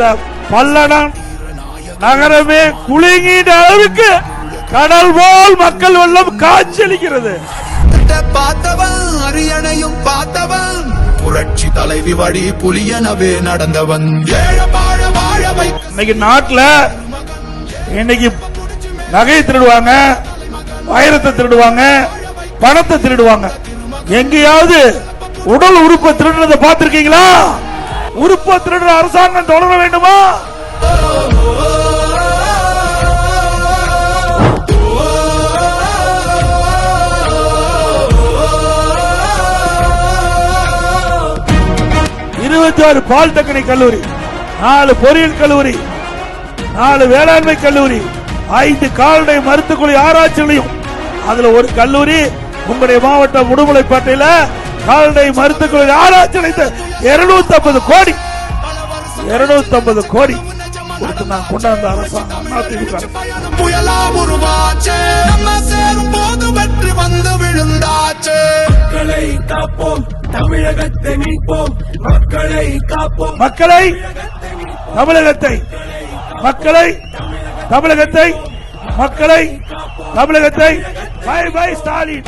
அந்த பல்லடம் நகரமே குலுங்கின்ற அளவுக்கு கடல் போல் மக்கள் வெள்ளம் காட்சியளிக்கிறது. பார்த்தவன் அரியணையும் பார்த்தவன் புரட்சி தலைவி வழி புலியனவே நடந்தவன். இன்னைக்கு நாட்டுல இன்னைக்கு நகையை திருடுவாங்க, வைரத்தை திருடுவாங்க, பணத்தை திருடுவாங்க. எங்கேயாவது உடல் உறுப்பை திருடுறதை பார்த்திருக்கீங்களா? உறுப்பை திருடுற அரசாங்கம் தொடர வேண்டுமா? பாலிடெக்னிக் கல்லூரி, 4 பொறியியல் கல்லூரி, 4 வேளாண்மை கல்லூரி, 5 கால்நடை மருத்துவக்குழு ஆராய்ச்சிகளையும், அதுல ஒரு கல்லூரி உங்களுடைய மாவட்டம் உடுமலைப்பேட்டையில கால்நடை மருத்துவக்குழு ஆராய்ச்சி 250 கோடி 250 கோடி கொடுத்து நான் கொண்டாந்த அரசாங்கம் புயலா உருவாச்சு. நம்ம சேரும் போது வெற்றி வந்து விழுந்தாச்சு. மக்களை காப்போம், தமிழகத்தை மீட்போம். மக்களை காப்போம், மக்களை தமிழகத்தை மக்களை தமிழகத்தை மக்களை தமிழகத்தை பை பை ஸ்டாலின்.